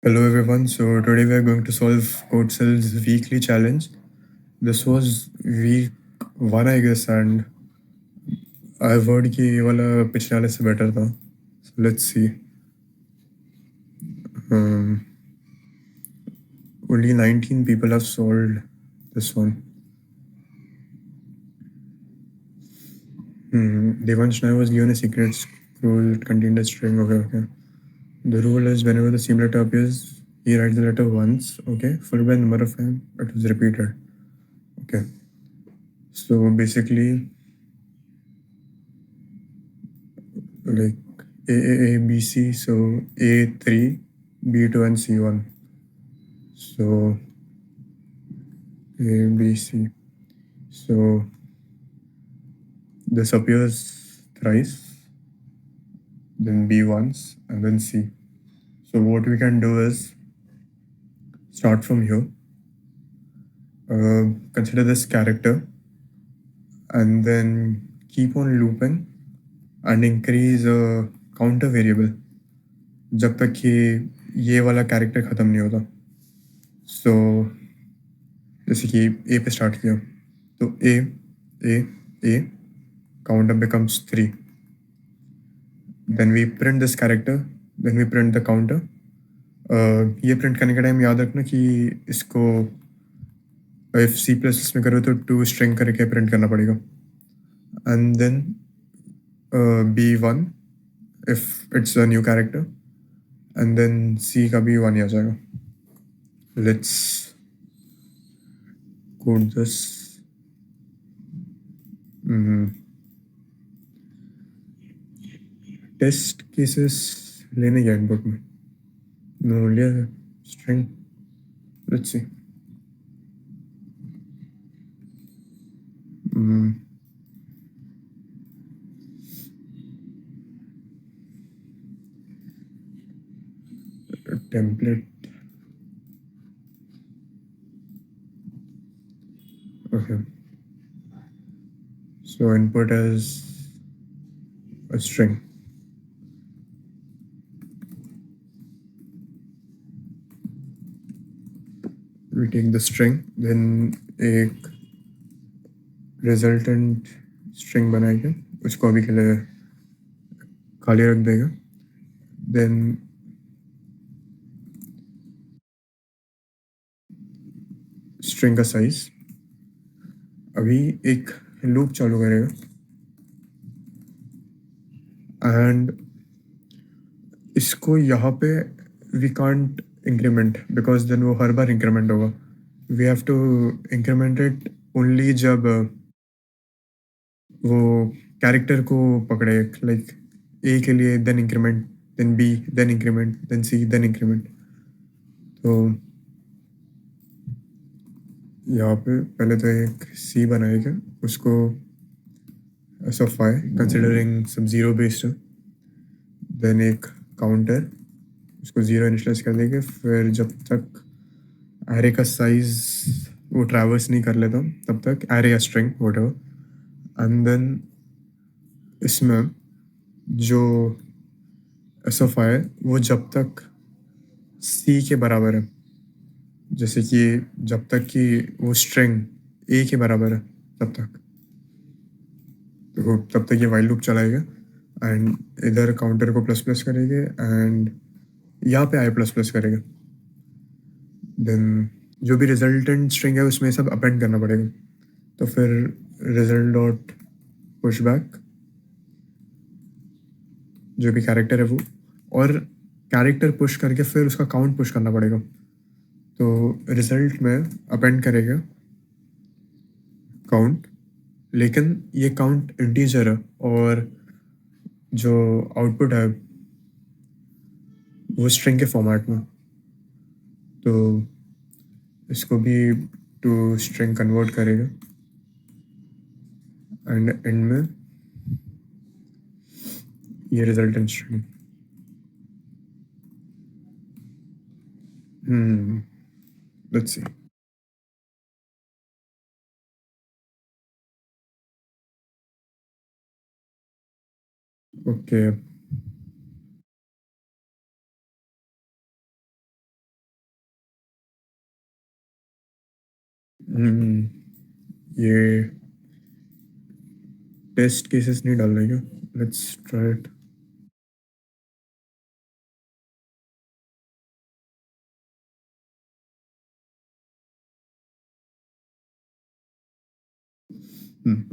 Hello everyone. So today we are going to solve CodeCell's weekly challenge. This was week one, I guess, and I've heard कि ये वाला पिछले वाले से better था. So let's see. Um, Only 19 people have solved this one. Devansh Nair was given a secret scroll that contained a string. Okay. The rule is whenever the same letter appears, he writes the letter once. Okay, followed by a number of times it was repeated. Okay. So basically, like A, B, C. So A3, B2, and C1. So A, B, C. So this appears thrice, then B once, and then C. So what we can do is start from here. Consider this character, and then keep on looping and increase a counter variable जब तक कि ये वाला character ख़त्म नहीं होता. सो जैसे कि ए पे स्टार्ट किया तो ए counter becomes 3. Then we print this character, then we print the counter. ये प्रिंट करने का टाइम याद रखना कि इसको if C++ में करो तो 2 स्ट्रिंग करके प्रिंट करना पड़ेगा. And then B1 if it's a new character, and then C का भी 1 ही आ जाएगा. Let's code this. Test cases लेने गया इनपुट में. नो लिया string. Let's see. Template. Okay. So input is a string. We take the string, then एक resultant string बनाएंगे, उसको अभी के लिए खाली रख देगा. Then string का size. अभी एक loop चालू करेगा and इसको यहाँ पे we can't increment because then वो हर बार increment होगा. We have to increment it only जब वो कैरेक्टर को पकड़े, like A के लिए then increment, then B, then increment, then C, then increment. तो यहाँ पे पहले तो एक C बनाएगा, उसको SFI considering some zero based है. Then एक काउंटर, उसको 0 इनिशियलाइज कर देंगे. फिर जब तक एरे का साइज वो ट्रैवर्स नहीं कर लेता तब तक एरे या स्ट्रिंग व्हाटएवर. एंड देन इसमें जो SFI है वो जब तक C के बराबर है, जैसे कि जब तक कि वो स्ट्रिंग A के बराबर है तब तक, तो तब तक ये वाइल लूप चलाएगा. एंड इधर काउंटर को प्लस प्लस करेंगे एंड यहाँ पे I प्लस प्लस करेगा. देन जो भी रिजल्टेंट स्ट्रिंग है उसमें सब अपेंड करना पड़ेगा. तो फिर रिजल्ट डॉट पुश बैक जो भी कैरेक्टर है वो, और कैरेक्टर पुश करके फिर उसका काउंट पुश करना पड़ेगा. तो रिजल्ट में अपेंड करेगा काउंट, लेकिन ये काउंट इंटीजर है और जो आउटपुट है वो स्ट्रिंग के फॉर्मेट में. तो इसको भी टू स्ट्रिंग कन्वर्ट करेगा एंड एंड में ये resultant string. Let's see. Okay. हम्म, ये टेस्ट केसेस नहीं डाल रहे क्या? Let's try it.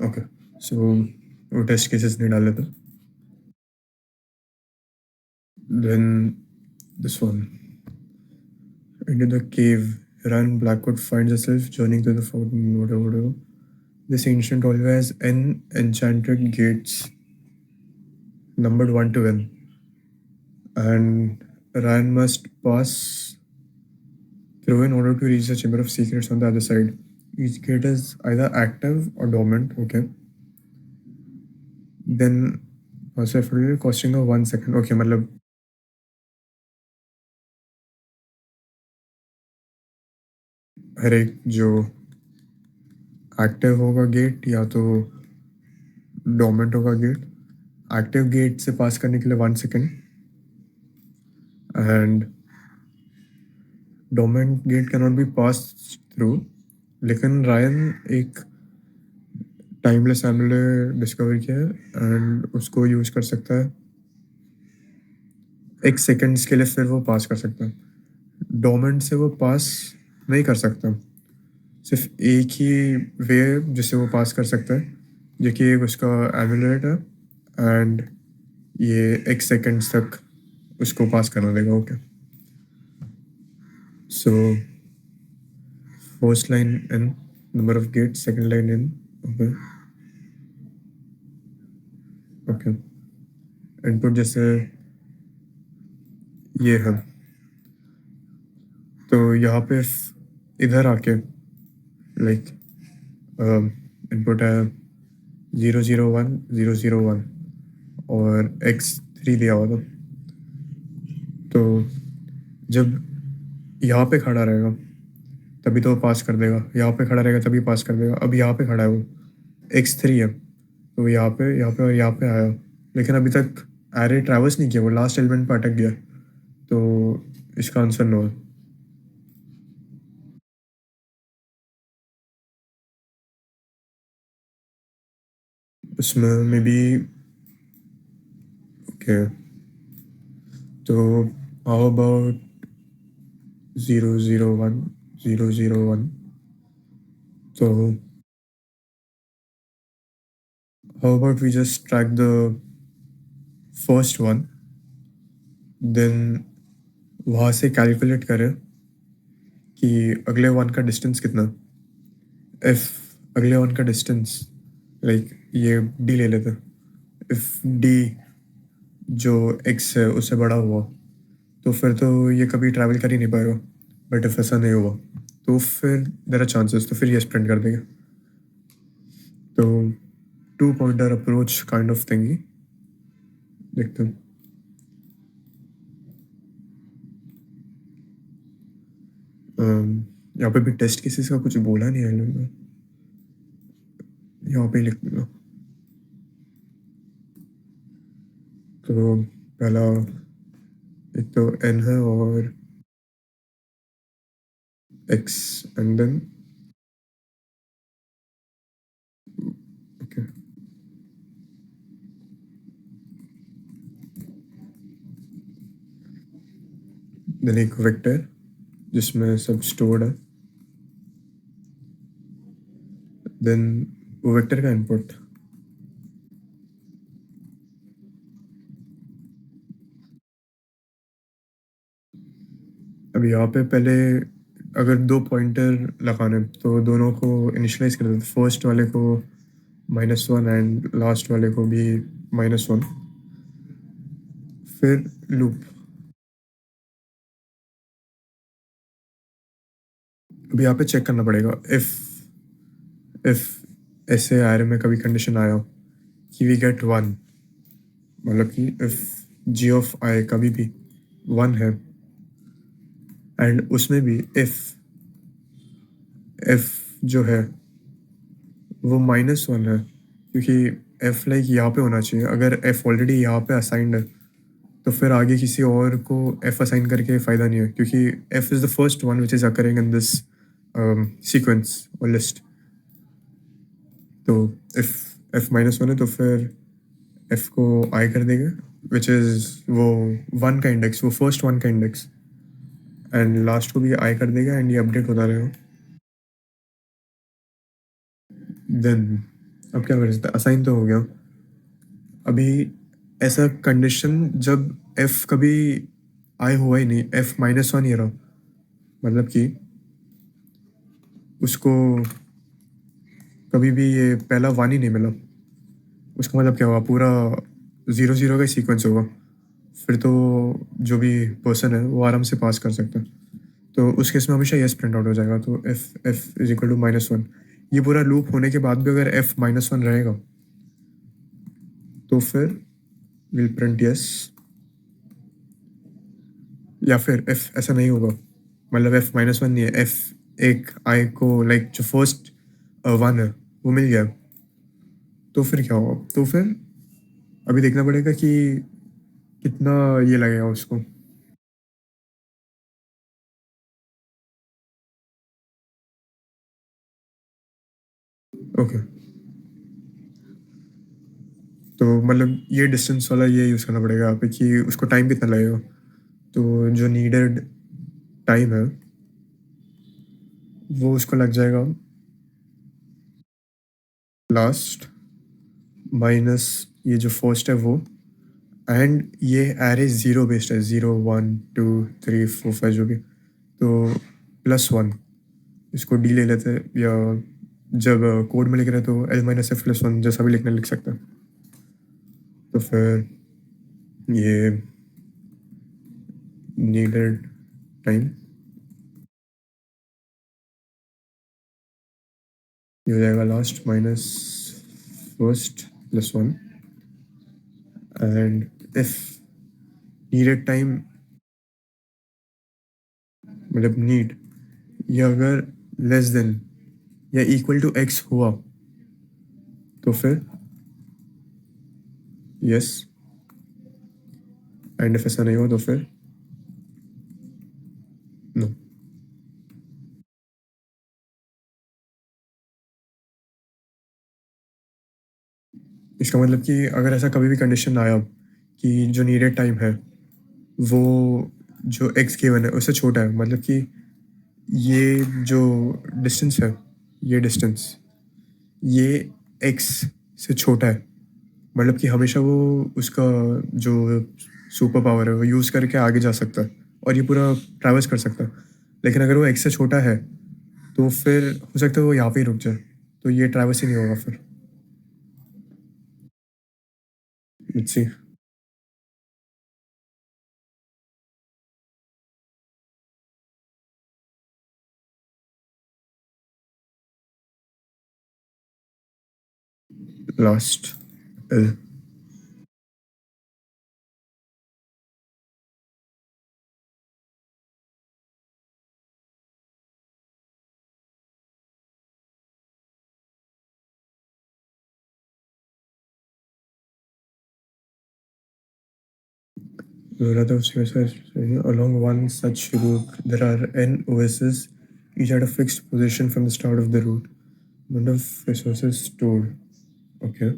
ओके, सो वो टेस्ट केसेस नहीं डाले थे। Then this one. Into the cave, Ryan Blackwood finds herself journeying to the fountain, whatever. This ancient hallway has N enchanted gates, numbered 1 to N. And Ryan must pass through in order to reach the Chamber of Secrets on the other side. Each gate is either active or dormant, okay. Then also costing a 1 second. Okay, मतलब हर एक जो active होगा gate या तो डोमेंट होगा gate, active gate से पास करने के लिए 1 second and डोमेंट get can not be pass through. लेकिन रायन एक टाइमलेस एमुलेट डिस्कवर किया है एंड उसको यूज कर सकता है 1 सेकेंड्स के लिए, फिर वो पास कर सकता है। डोमेंट से वो पास नहीं कर सकता, सिर्फ एक ही वे जिससे वो पास कर सकता है, जो कि एक उसका एमुलेट है एंड ये 1 सेकेंड्स तक उसको पास करना देगा। Okay, so first line in number of gate, second line in. Okay okay, input जैसे ये है, तो यहाँ पे इधर आके लाइक इनपुट है 001 और x3 दिया हुआ था। तो जब यहाँ पे खड़ा रहेगा तभी तो वो पास कर देगा, यहाँ पे खड़ा रहेगा तभी पास कर देगा। अब यहाँ पे खड़ा है वो, x3 है, तो यहाँ पे और यहाँ पे आया, लेकिन अभी तक एरे ट्रैवर्स नहीं किया, वो लास्ट एलिमेंट पे अटक गया, तो इसका आंसर नो है। उसमें मे बी ओके, तो हाउ अबाउट 001 तो how about we just track the first one, then वहाँ से कैलकुलेट करें कि अगले वन का डिस्टेंस कितना। इफ अगले वन का डिस्टेंस लाइक ये डी ले लेते, इफ डी जो एक्स है उससे बड़ा हुआ तो फिर तो ये कभी ट्रैवल कर ही नहीं पाएगा। बट इफ ऐसा नहीं हुआ तो फिर देयर आर चांसेस, तो फिर ये स्प्रिंट कर देगा। तो 2 pointer approach kind of thing he देखते हैं। यहाँ पे भी टेस्ट केसेस का कुछ बोला नहीं है लोगों ने, यहाँ पे लिख दो। तो पहला एक तो n है और x and then okay, then एक वेक्टर जिसमें सब स्टोर्ड है, देन वो वेक्टर का इनपुट। अब यहाँ पे पहले अगर 2 पॉइंटर लगाने तो दोनों को इनिशलाइज कर देते, फर्स्ट वाले को -1 एंड लास्ट वाले को भी -1, फिर लूप। अब यहाँ पे चेक करना पड़ेगा इफ ऐसे आर में कभी कंडीशन आया कि वी गेट 1, मतलब कि इफ g ऑफ i कभी भी 1 है एंड उसमें भी इफ जो है वो -1 है, क्योंकि f लाइक यहाँ पे होना चाहिए। अगर f ऑलरेडी यहाँ पे असाइंड है तो फिर आगे किसी और को f असाइन करके फ़ायदा नहीं है, क्योंकि f is the first one which is occurring in this sequence और लिस्ट। तो इफ एफ माइनस वन है तो फिर एफ को आई कर देगा, विच इज़ वो वन का इंडेक्स, वो फर्स्ट वन का इंडेक्स, एंड लास्ट को भी आई कर देगा एंड ये अपडेट होता रहेगा। देन अब क्या कर सकते हैं, असाइन तो हो गया। अभी ऐसा कंडीशन जब एफ कभी आई हुआ ही नहीं, एफ माइनस वन ही रहा, मतलब कि उसको कभी भी ये पहला वन ही नहीं मिला, उसका मतलब क्या हुआ, पूरा ज़ीरो ज़ीरो का सीक्वेंस होगा। फिर तो जो भी पर्सन है वो आराम से पास कर सकता है। तो उस केस में हमेशा यस प्रिंट आउट हो जाएगा। तो F F is equal to minus one. ये पूरा लूप होने के बाद भी अगर एफ माइनस वन रहेगा तो फिर विल प्रिंट यस, या फिर एफ ऐसा नहीं होगा, मतलब एफ माइनस वन नहीं है, एफ एक आई को लाइक जो फर्स्ट वन है वो मिल गया, तो फिर क्या होगा, तो फिर अभी देखना पड़ेगा कि कितना ये लगेगा उसको। ओके, तो मतलब ये डिस्टेंस वाला ये यूज़ करना पड़ेगा यहाँ पे कि उसको टाइम कितना लगेगा। तो जो नीडेड टाइम है वो उसको लग जाएगा लास्ट माइनस ये जो फर्स्ट है वो, एंड ये एरे ज़ीरो बेस्ड है, zero one two three four five जो भी, तो प्लस वन इसको डी ले लेते हैं, या जब कोड में लिख रहे हैं तो L minus F plus one जैसा भी लिखना लिख सकते हैं। तो फिर ये नीडेड टाइम ये हो जाएगा last minus first plus one, and if needed time मतलब नीड ये अगर लेस देन या इक्वल टू एक्स हुआ तो फिर यस, एंड इफ ऐसा नहीं हुआ तो फिर नो। इसका मतलब कि अगर ऐसा कभी भी कंडीशन आया कि जो नीडेड टाइम है वो जो एक्स गिवन है उससे छोटा है, मतलब कि ये जो डिस्टेंस है, ये डिस्टेंस ये एक्स से छोटा है, मतलब कि हमेशा वो उसका जो सुपर पावर है वो यूज़ करके आगे जा सकता है और ये पूरा ट्रैवल्स कर सकता है। लेकिन अगर वो एक्स से छोटा है तो फिर हो सकता है वो यहाँ पे ही रुक जाए, तो ये ट्रैवल्स ही नहीं होगा फिर। Let's C. Last L. Rather, along one such route, there are n OSs, each at a fixed position from the start of the route. Amount of resources stored. Okay.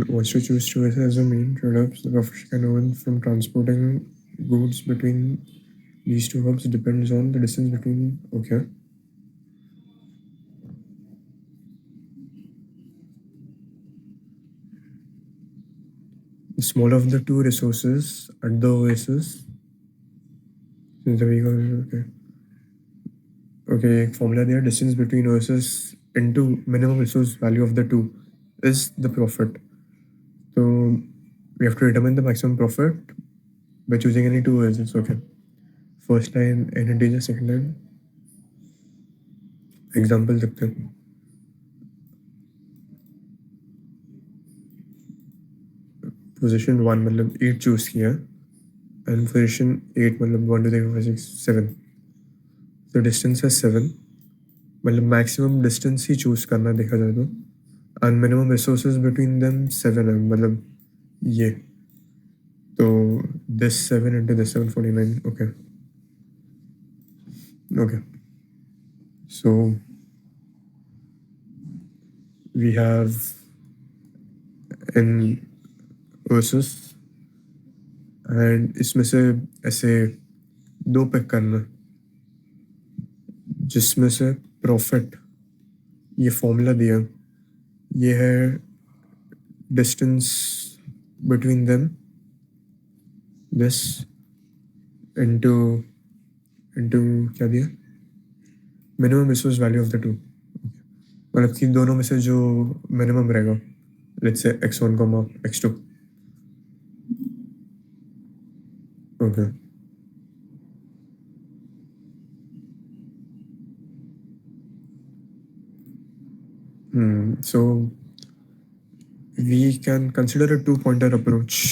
Once you choose two OSs as a main trade-offs, the buffer can earn from transporting goods between these two hubs depends on the distance between. Okay. The smaller of the two resources at the OSs, since the vehicle is okay. Okay, एक formula दिया, distance between OSs into minimum resource value of the two is the profit. So we have to determine the maximum profit by choosing any two OSs. Okay. First line n integer, second line example देखते हैं। Position one मतलब 8 choose किया, and position 8 मतलब 1 2 3 4 5 6 7, तो distance है 7, मतलब maximum distance ही choose करना देखा जाए तो, and minimum resources between them 7 है, मतलब ये, तो this 7 into this 7 49. Okay. Okay. So we have in versus and इसमें से ऐसे दो पिक करना जिसमें से प्रॉफिट ये फॉर्मूला दिया ये है distance between them this into into क्या दिया minimum resource value of the two मतलब कि दोनों में से जो मिनिमम रहेगा let's say x1 x2 okay so we can consider a two pointer approach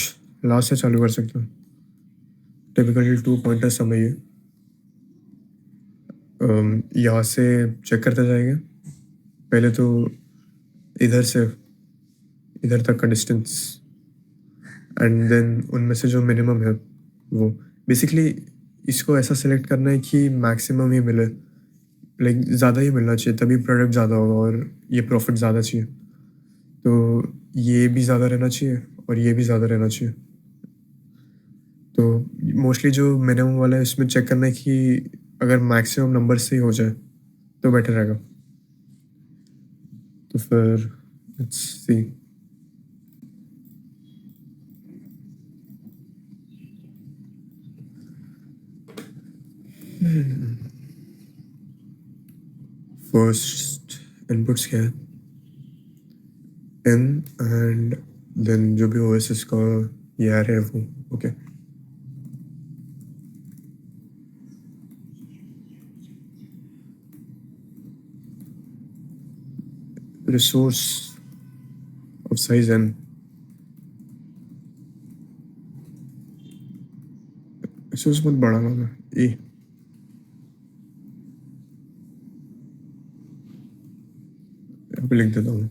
last से चालू कर सकते हैं टिपिकली टू पॉइंटर समझिए यहाँ से चेक करते जाएंगे पहले तो इधर से इधर तक का डिस्टेंस एंड देन उनमें से जो मिनिमम है वो बेसिकली इसको ऐसा सेलेक्ट करना है कि मैक्सिमम ही मिले लाइक ज़्यादा ही मिलना चाहिए तभी प्रोडक्ट ज़्यादा होगा और ये प्रॉफिट ज़्यादा चाहिए तो ये भी ज़्यादा रहना चाहिए और ये भी ज़्यादा रहना चाहिए तो मोस्टली जो मिनिमम वाला है इसमें चेक करना है कि अगर मैक्सिमम नंबर से ही हो जाए तो बेटर रहेगा तो फिर लेट्स सी फर्स्ट इनपुट्स क्या है इन एंड देन जो भी ओएसएस का ये आ रहा है वो okay resource of size N resource बहुत बड़ा नाम है ए यहाँ पे लिख देता हूँ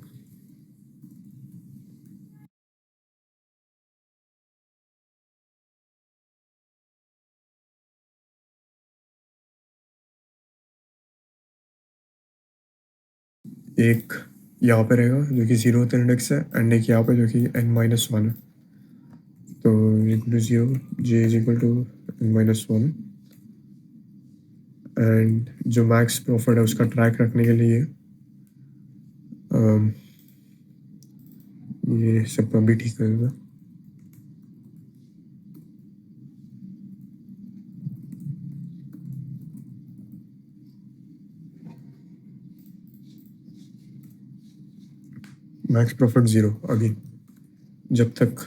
एक यहाँ पे रहेगा जो कि 0th इंडेक्स है एंड एक यहाँ पे जो कि n-1 है तो equal to 0 j is equal to n-1 and जो मैक्स प्रॉफिट है उसका ट्रैक रखने के लिए ये सब अभी ठीक करेगा मैक्स प्रॉफिट 0 अभी जब तक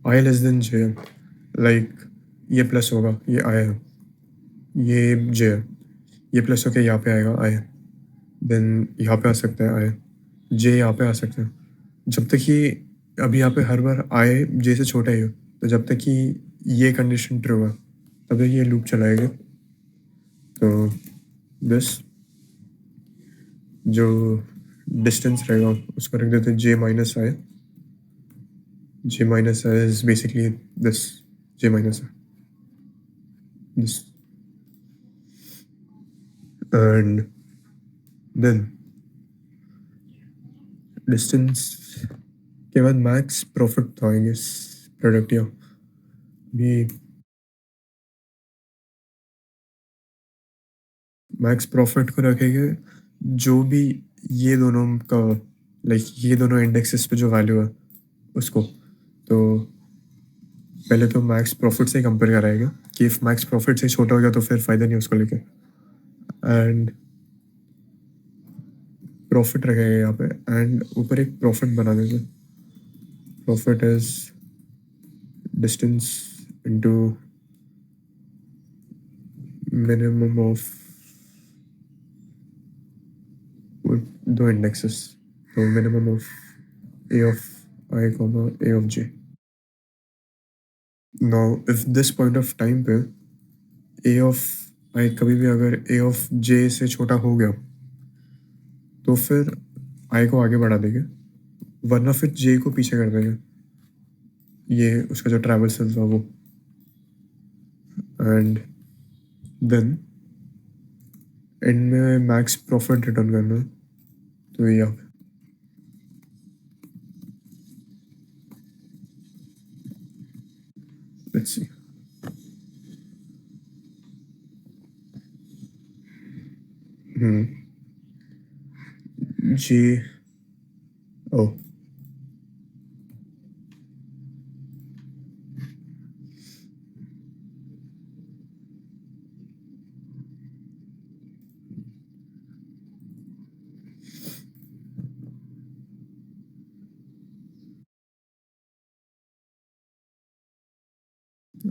आई लेस देन जे लाइक ये प्लस होगा ये आई है ये जे है ये प्लस होके यहाँ पे आएगा आई देन यहाँ पे आ सकता है आई जे यहाँ पे आ सकता है जब तक कि अभी यहाँ पे हर बार आई जे से छोटा ही हो तो जब तक कि ये कंडीशन ट्रू है तब तक ये लूप चलाएगा तो दिस जो डिस्टेंस रहेगा उसको रख देते J minus I j minus I is basically this j minus I this and then distance के बाद max profit था I guess प्रोडक्ट या भी max profit को रखेंगे जो भी ये दोनों का लाइक ये दोनों इंडेक्सेस पे जो वैल्यू है उसको तो पहले तो मैक्स प्रॉफिट से कंपेयर कराएगा कि इफ मैक्स प्रॉफिट से छोटा हो गया तो फिर फ़ायदा नहीं उसको लेके एंड प्रॉफिट रखेगा यहाँ पे एंड ऊपर एक प्रॉफिट बना देंगे profit is distance into minimum of दो इंडेक्सेस तो minimum of a of I comma a of j now if this point of time पे a of I कभी भी अगर a of j से छोटा हो गया तो फिर I को आगे बढ़ा देंगे वरना फिर j को पीछे कर देंगे ये उसका जो ट्रैवर्सल था वो एंड देन एंड में मैक्स प्रॉफिट रिटर्न करना है, तो ये यहाँ पे लेट्स सी। जी। ओ,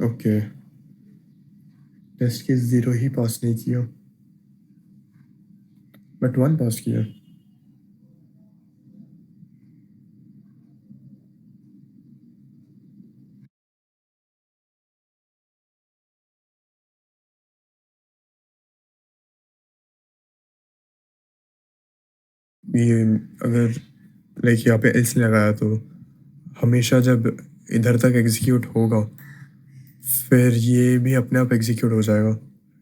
ओके। टेस्ट केस 0 ही पास नहीं किया, बट 1 पास किया। ये अगर लाइक यहाँ पे एल्स लगाया तो हमेशा जब इधर तक एग्जीक्यूट होगा फिर ये भी अपने आप एग्जीक्यूट हो जाएगा।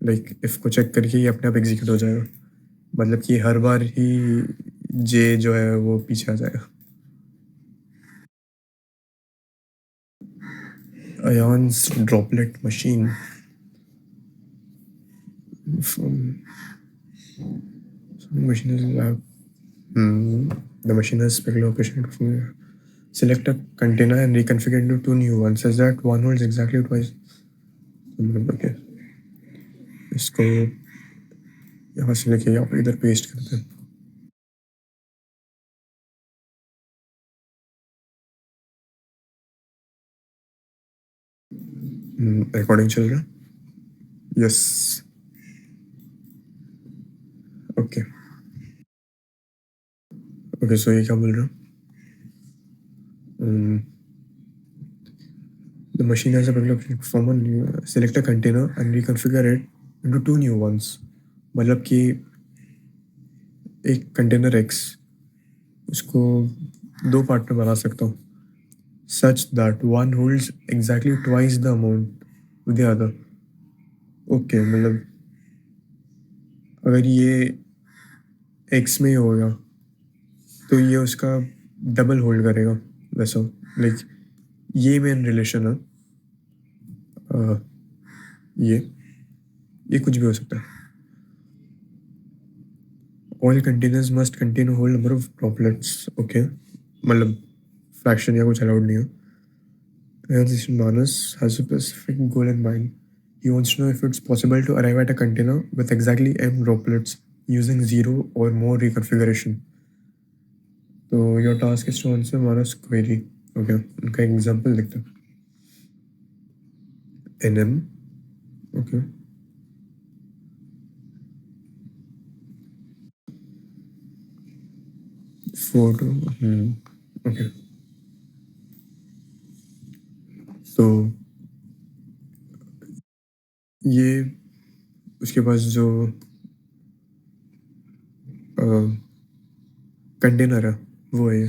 लाइक इफ को चेक करके ये अपने आप एग्जीक्यूट हो जाएगा, मतलब कि हर बार ही जे जो है वो पीछे आ जाएगा। Ions droplet machine machine is the machine has special location to select a container and reconfigure into two new ones such that one holds exactly twice। okay, इसको यहाँ से लेके यहाँ पे इधर पेस्ट करते हैं। रिकॉर्डिंग चल रहा है। यस। ओके ओके, सो ये क्या बोल रहा हूँ? The machine has a particular option to form a new, select a container and reconfigure it into two new ones। मतलब कि एक कंटेनर एक्स उसको दो पार्ट में बना सकता हूँ such that one holds exactly twice the amount of the other। Okay, मतलब अगर ये एक्स में ही होगा तो ये उसका डबल होल्ड करेगा वैसा। लाइक ये मेन रिलेशन है। अ, ये कुछ भी हो सकता है। All containers must contain whole number of droplets. Okay, मतलब फ्रैक्शन या कुछ अलाउड नहीं है। Manus has a specific goal in mind। He wants to know if it's possible to arrive at a container with exactly m droplets using zero or more reconfiguration। तो your task is to answer Manus query। Okay, उनका example लिखते हैं। nm। Okay, photo. Okay, तो ये उसके पास जो container है वो है।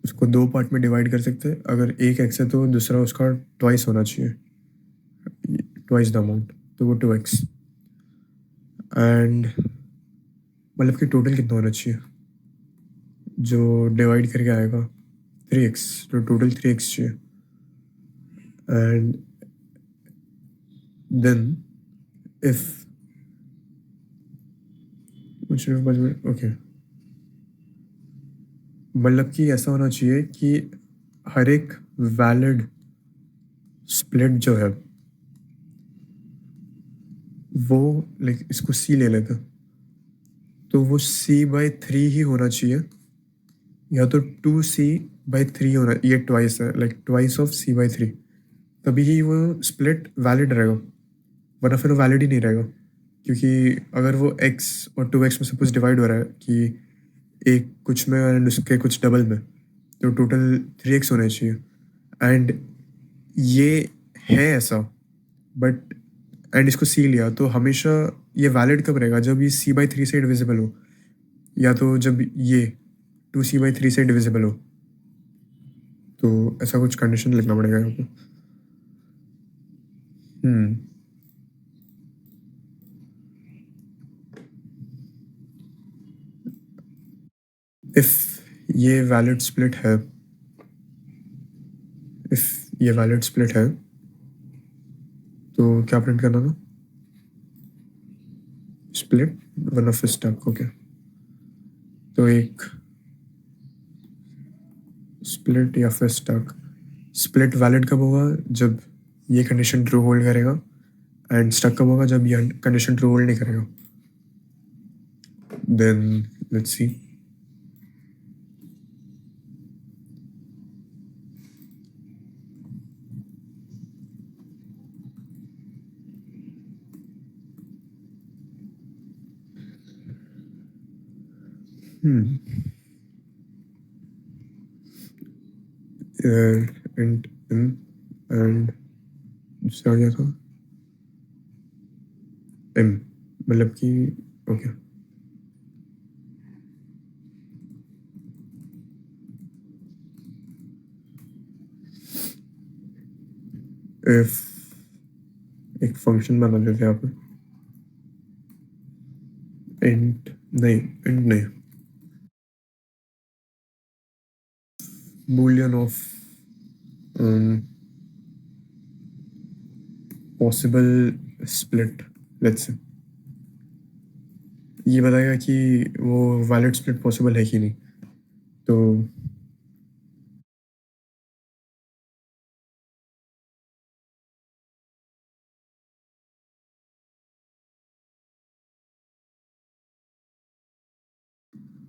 उसको दो पार्ट में डिवाइड कर सकते हैं। अगर एक एक्स है तो दूसरा उसका ट्वाइस होना चाहिए, ट्वाइस द अमाउंट, तो वो 2x। एंड मतलब कि टोटल कितना होना चाहिए जो डिवाइड करके आएगा 3x, तो टोटल 3x चाहिए। एंड देन इफ ओके, मतलब कि ऐसा होना चाहिए कि हर एक वैलिड स्प्लिट जो है वो लाइक इसको c ले लेते, तो वो c/3 ही होना चाहिए, या तो 2c/3 होना, ये ट्वाइस है, लाइक ट्वाइस ऑफ c/3, तभी ही वो स्प्लिट वैलिड रहेगा, वरना फिर वो वैलिड ही नहीं रहेगा। क्योंकि अगर वो x और 2x में सपोज डिवाइड हो रहा है कि एक कुछ में एंड उसके कुछ डबल में, तो टोटल 3x होना चाहिए। एंड ये है ऐसा, बट एंड इसको c लिया तो हमेशा ये वैलिड कब रहेगा, जब ये c/3 से डिविजिबल हो, या तो जब ये 2c/3 से डिविजिबल हो। तो ऐसा कुछ कंडीशन लिखना पड़ेगा यहाँ पे। इफ ये वैलिड स्प्लिट है, इफ ये वैलिड स्प्लिट है तो क्या प्रिंट करना था? Split one of stuck. Okay, तो एक स्प्लिट या फिर स्टक। स्प्लिट वैलिड कब होगा? जब ये कंडीशन ट्रू होल्ड करेगा, एंड स्टक कब होगा? जब ये कंडीशन ट्रू होल्ड नहीं करेगा। Then let's see. Int in and दूसरा क्या था? एम, मतलब कि ओके, इफ एक फंक्शन बना देते हैं यहाँ पे। इंट नहीं, इंट नहीं, boolean of possible split, let's say। ये बताएगा कि वो वैलिड स्प्लिट पॉसिबल है कि नहीं। तो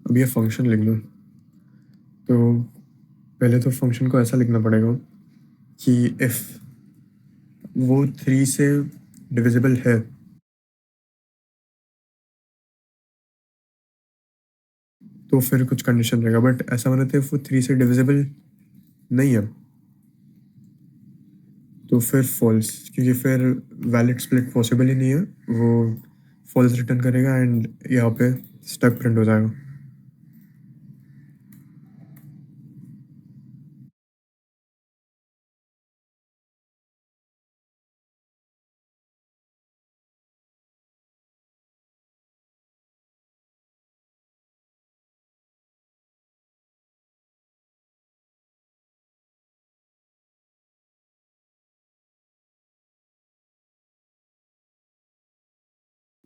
अब ये फंक्शन लिख लो। तो पहले तो फंक्शन को ऐसा लिखना पड़ेगा कि इफ वो 3 से डिविजिबल है तो फिर कुछ कंडीशन रहेगा, बट ऐसा होना चाहिए वो 3 से डिविजिबल नहीं है तो फिर फॉल्स, क्योंकि फिर वैलिड स्प्लिट पॉसिबल ही नहीं है। वो फॉल्स रिटर्न करेगा एंड यहाँ पे स्टक प्रिंट हो जाएगा।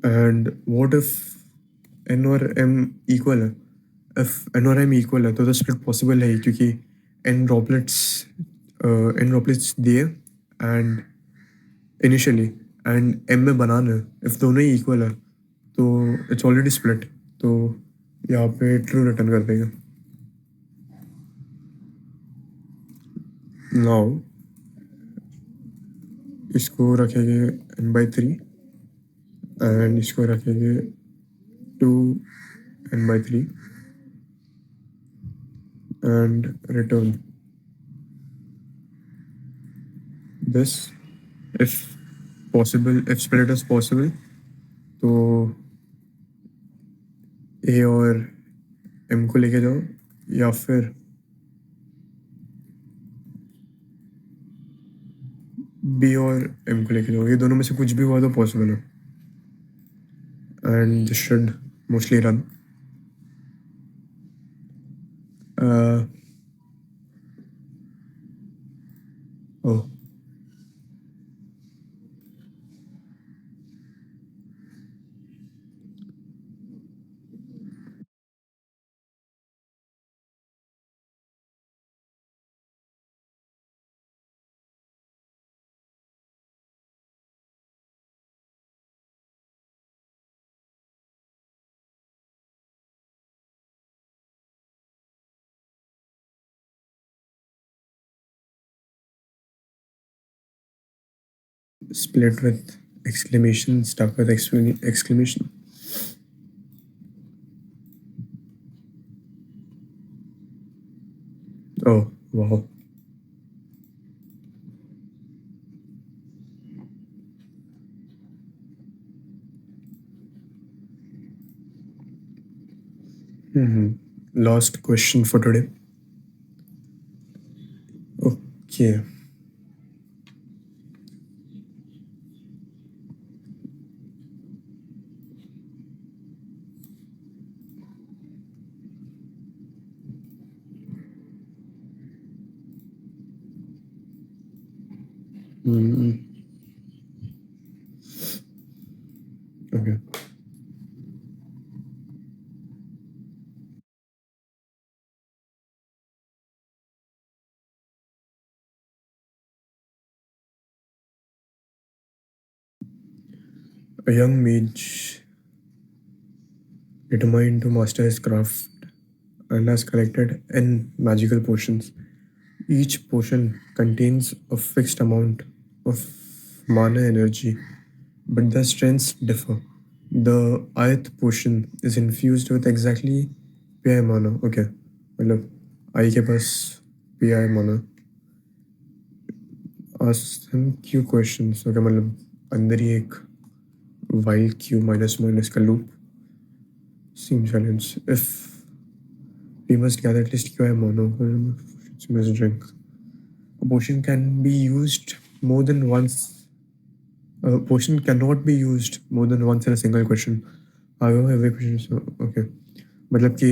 एंड व्हाट इफ एन और एम इक्वल है? इफ एन और एम इक्वल है तो स्प्लिट पॉसिबल है ही, क्योंकि एन ड्रॉपलेट्स दिए एंड इनिशियली एंड एम में बनाना है। इफ दोनों ही इक्वल है तो इट्स ऑलरेडी स्प्लिट, तो यहाँ पे ट्रू रिटर्न कर देगा। नाउ इसको रखेंगे n/3 एंड इसको रखेंगे 2n/3 and return this if possible, if split is possible तो ए और एम को लेके जाओ, या फिर बी और एम को लेके जाओ। ये दोनों में से कुछ भी हुआ तो पॉसिबल है, and this should mostly run. Oh, split with exclamation, stuck with exclamation. Oh, wow. Last question for today. Okay. Hmm. Okay. A young mage determined to master his craft and has collected N magical potions. Each potion contains a fixed amount of mana energy, but the strengths differ. The ith potion is infused with exactly PI mana. Okay, मतलब आई के पास PI mana. Ask him Q questions. Okay, मतलब अंदर ही एक while Q minus minus का loop. Same challenge. If we must gather at least QI mono, we must drink. A potion can be used more than once. A potion cannot be used more than once in a single question. However, every question is okay. मतलब कि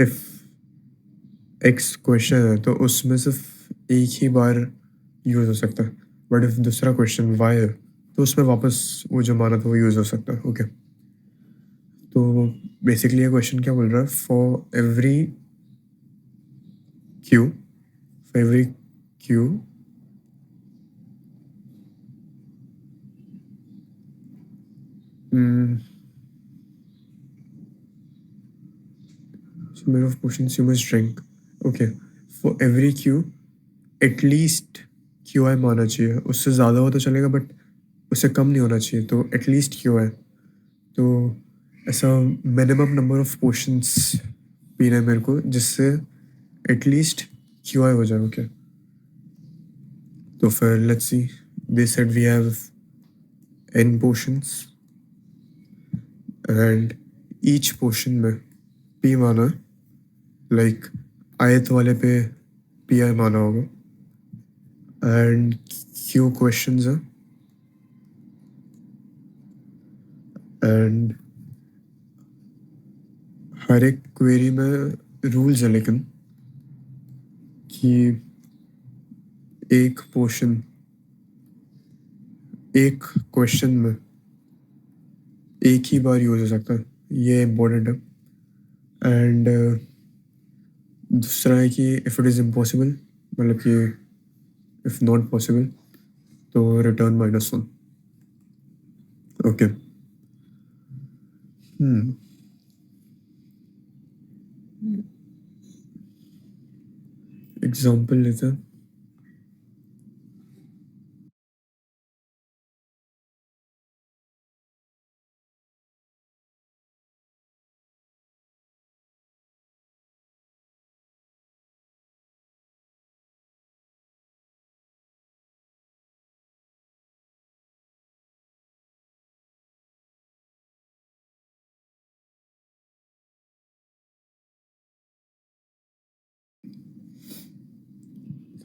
if X question है तो उसमें सिर्फ एक ही बार use हो सकता है, बट इफ दूसरा क्वेश्चन Y है तो उसमें वापस वो जो माना था वो यूज़ हो सकता है. ओके, तो बेसिकली ये क्वेश्चन क्या बोल रहा है? For every Q, for every Q, number of potions you must drink. Okay, for every Q at least Q I माना चाहिए. उससे ज़्यादा हो तो चलेगा बट उससे कम नहीं होना चाहिए. तो एटलीस्ट क्यू आई, तो ऐसा मिनिमम नंबर ऑफ पोशंस पीना है मेरे को जिससे एटलीस्ट क्यू आई हो जाए. ओके, तो फिर let's see. They said we have N portions and each portion में पी माना, लाइक आयत वाले पे पी आई माना होगा. एंड क्यू क्वेश्चंस है एंड हर एक क्वेरी में रूल्स है, लेकिन कि एक पोर्शन एक क्वेश्चन में एक ही बार यूज हो सकता है. ये इम्पोर्टेंट है. एंड दूसरा है कि इफ़ इट इज़ इम्पॉसिबल, मतलब कि इफ़ नॉट पॉसिबल तो रिटर्न -1. ओके. एग्जाम्पल लेते हैं.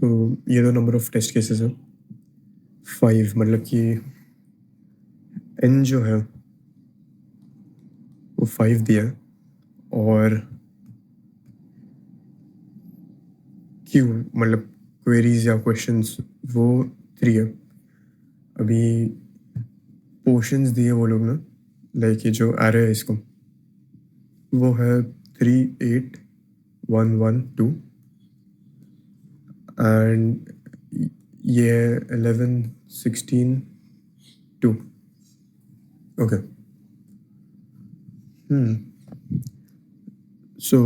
तो ये दो नंबर ऑफ टेस्ट केसेस हैं. 5 मतलब कि एन जो है वो 5 दिया है और क्यू मतलब क्वेरीज या क्वेश्चंस वो 3 है. अभी पोर्शंस दिए वो लोग ना, लाइक ये जो एरे है इसको, वो है 3, 8, 1, 1, 2 एंड ये 11, 16, 2. ओके. सो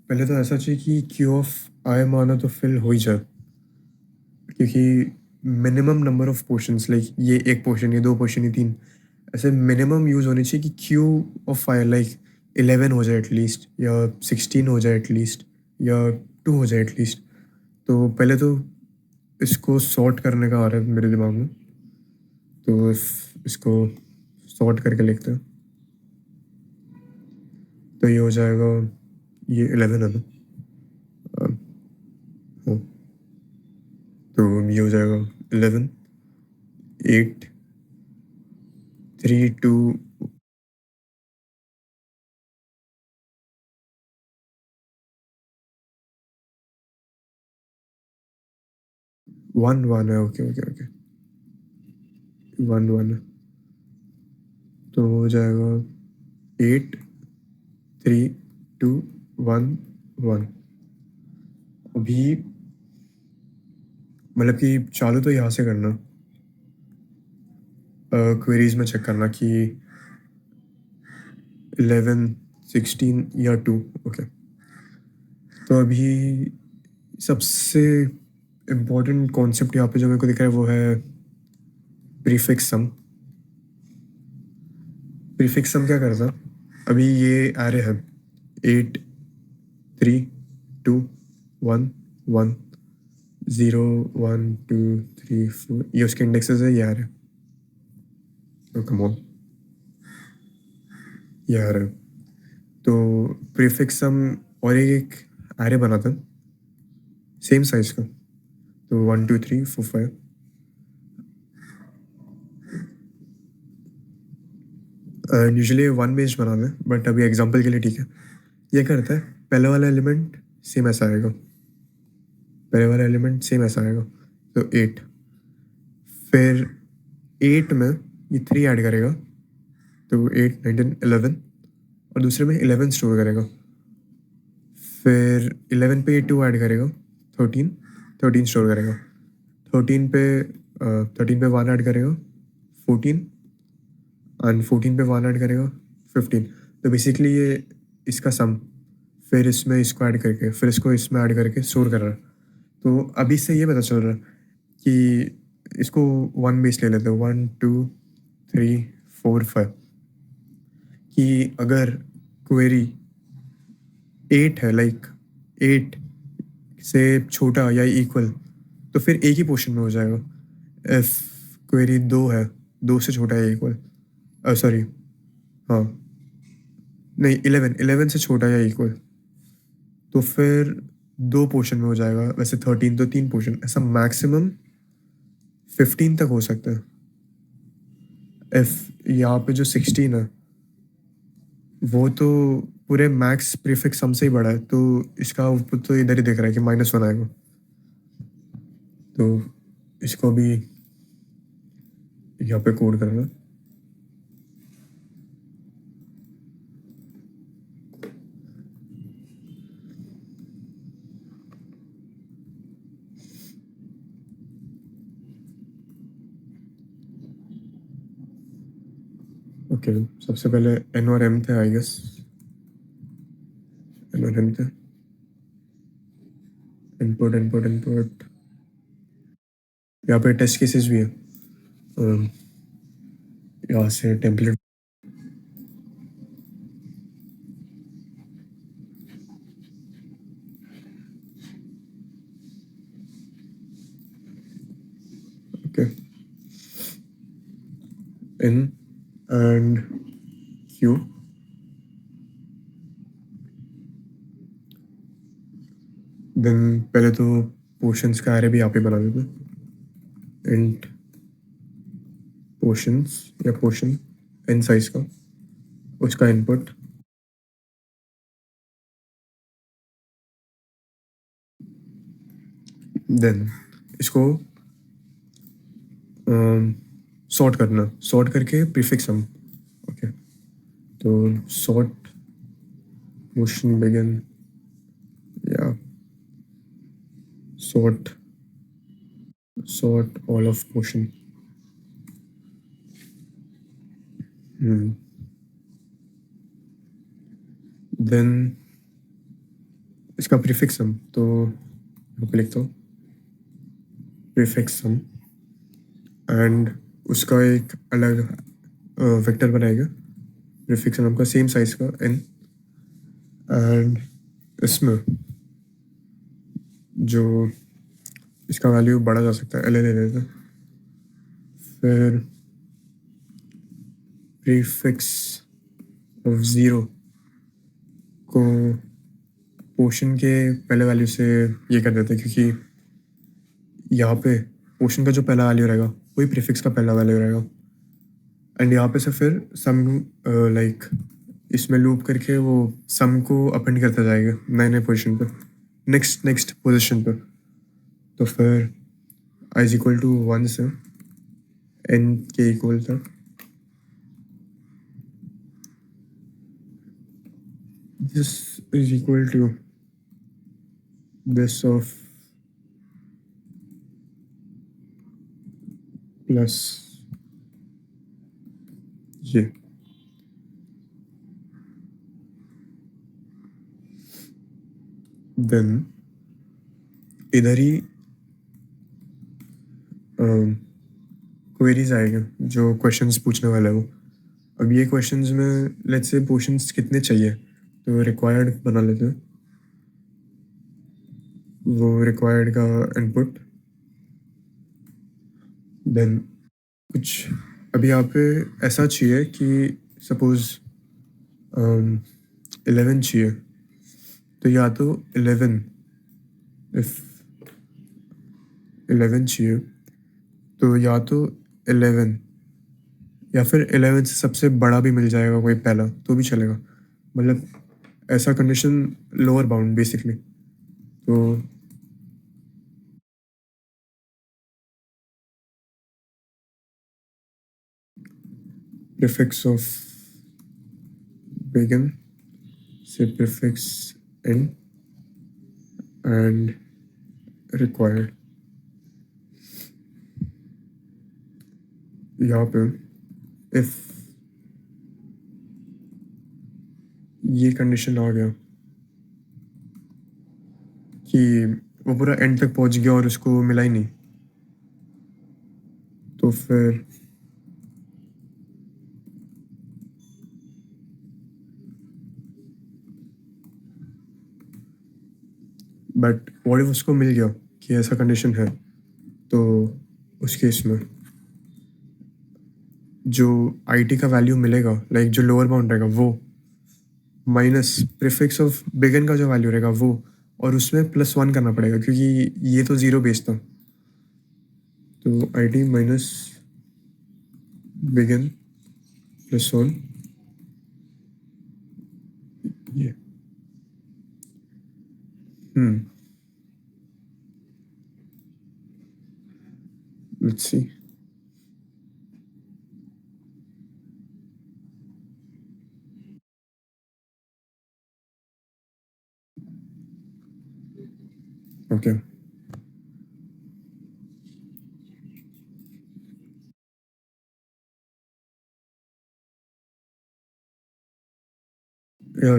पहले तो ऐसा चाहिए कि क्यू ऑफ आई माना तो फिल हो ही जाए, क्योंकि minimum number of portions, like ये एक पोर्शन, ये दो पोर्शन, ये 3, ऐसे मिनिमम यूज़ होनी चाहिए कि क्यू ऑफ फाइव लाइक 11 हो जाए एटलीस्ट, या 16 हो जाए एटलीस्ट, या 2 हो जाए एटलीस्ट. तो पहले तो इसको सॉर्ट करने का आ रहा है मेरे दिमाग में, तो इसको सॉर्ट करके लिखते हैं. तो ये हो जाएगा, ये 11 है ना. हाँ, तो ये हो जाएगा 11, 8, 3, 2, 1 1 1 है, ओके ओके ओके, 1 1 तो हो जाएगा 8 3 2 1 1। अभी मतलब कि चालू तो यहाँ से करना, क्वेरीज में चेक करना कि 11 16 या 2। ओके, तो अभी सबसे इम्पोर्टेंट कॉन्सेप्ट यहाँ पे जो मेरे को दिख रहा है वो है प्रीफिक्स सम। प्रीफिक्स सम क्या करता, अभी ये एरे है 8 3 2 1 1 0 1 2 3 4, ये उसके इंडेक्सेस है, ये आ रहे हैं। तो कम ऑन, ये आ रहे हैं। तो प्रीफिक्स सम और एक एरे बनाता है सेम साइज का, तो 1 2 3 4 5। यूजुअली 1 बेस्ड बनाते हैं, बट अभी एग्जांपल के लिए ठीक है। ये करता है पहले वाला एलिमेंट सेम ऐसा आएगा, पहले वाला एलिमेंट सेम ऐसा आएगा, तो 8। फिर 8 में ये 3 ऐड करेगा, तो 8 9 10 11, और दूसरे में 11 स्टोर करेगा। फिर 11 पे ये 2 ऐड करेगा, 13 13 स्टोर करेगा। 13 पे 1 ऐड करेगा, 14, एंड 14 पे 1 ऐड करेगा, 15। तो बेसिकली ये इसका सम, फिर इसमें इसको ऐड करके, फिर इसको इसमें ऐड करके स्टोर कर रहा है। तो अभी से ये पता चल रहा है कि इसको 1 बेस ले लेते हैं, 1 2 3 4 5, कि अगर क्वेरी 8 है, लाइक 8 से छोटा या इक्वल, तो फिर एक ही पोर्शन में हो जाएगा। इफ क्वेरी 2 है, 2 से छोटा या इक्वल, सॉरी, हाँ नहीं, 11 से छोटा या इक्वल, तो फिर 2 पोर्शन में हो जाएगा। वैसे 13 तो 3 पोर्शन, ऐसा मैक्सिमम 15 तक हो सकता है। इफ यहाँ पे जो 16 है वो तो पूरे मैक्स प्रीफिक्स सम से ही बड़ा है, तो इसका आउटपुट तो इधर ही दिख रहा है कि -1 आएगा। तो इसको भी यहाँ पे कोड करना, ओके। सबसे पहले n और m थे, आई गेस n और m थे। इनपुट इनपुट इनपुट, यहाँ पे टेस्ट केसेस भी है, यहाँ से template, okay, n and q। Then पहले तो पोर्शंस का एरे भी यहाँ पे बना देते हैं, इंट पोर्शंस या पोर्शन n साइज का, उसका इनपुट, देन इसको सॉर्ट करना, सॉर्ट करके प्रीफिक्स सम। ओके, तो सॉर्ट पोर्शन बिगिन या sort all of portion। Then इसका प्रीफिक्स सम, तो यहाँ पे लिखता हूँ प्रीफिक्स सम, एंड उसका एक अलग वेक्टर बनाएगा प्रीफिक्स सम का सेम साइज का n, एंड इसमें जो इसका वैल्यू बढ़ा जा सकता है ले लेते हैं। फिर प्रीफिक्स ऑफ 0 को पोर्शन के पहले वैल्यू से ये कर देते हैं, क्योंकि यहाँ पे पोर्शन का जो पहला वैल्यू रहेगा वही प्रीफिक्स का पहला वैल्यू रहेगा। एंड यहाँ पे से फिर सम लाइक इसमें लूप करके वो सम को अपेंड करता जाएगा नए नए पोजीशन पे, नेक्स्ट पोजीशन पे। तो फिर I is equal to 1 से n के इक्वल था, this is equal to this of plus ये. Then इधर ही क्वेरीज आएगा जो क्वेश्चंस पूछने वाला है वो. अब ये क्वेश्चंस में लेट्स से पोर्शंस कितने चाहिए, तो रिक्वायर्ड बना लेते हैं. वो रिक्वायर्ड का इनपुट, देन कुछ अभी यहाँ पे ऐसा चाहिए कि सपोज 11 चाहिए, तो या तो 11 चाहिए तो या तो 11 या फिर 11 से सबसे बड़ा भी मिल जाएगा कोई पहला तो भी चलेगा. मतलब ऐसा कंडीशन लोअर बाउंड बेसिकली. तो prefix of begin से prefix end and required. यहाँ पे if ये कंडीशन आ गया कि वो पूरा एंड तक पहुंच गया और उसको मिला ही नहीं, तो फिर बट व्हाट इफ उसको मिल गया कि ऐसा कंडीशन है, तो उस केस में जो IT का वैल्यू मिलेगा लाइक जो लोअर बाउंड रहेगा वो माइनस प्रीफिक्स ऑफ बिगिन का जो वैल्यू रहेगा वो, और उसमें +1 करना पड़ेगा क्योंकि ये तो 0 बेस था. तो IT माइनस बिगिन +1 ये. Let's see. Okay.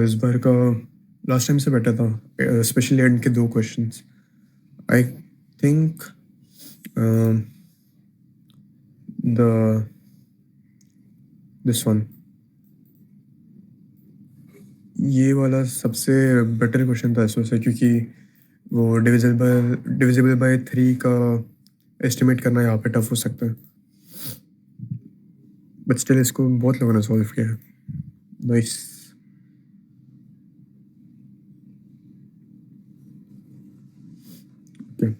इस बार का लास्ट टाइम से बेटर था, स्पेशली एंड के 2 questions. I think this one, ये वाला सबसे बेटर क्वेश्चन था इसमें से, क्योंकि वो डिविजिबल बाय 3 का एस्टिमेट करना यहाँ पे टफ हो सकता है, बट स्टिल इसको बहुत लोगों ने सॉल्व किया है. Nice. Okay.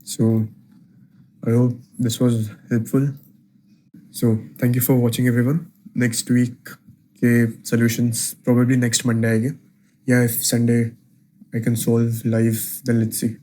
So I hope this was helpful. So thank you for watching everyone. Next week के solutions probably next Monday आएंगे, या if Sunday I can solve live, then let's see.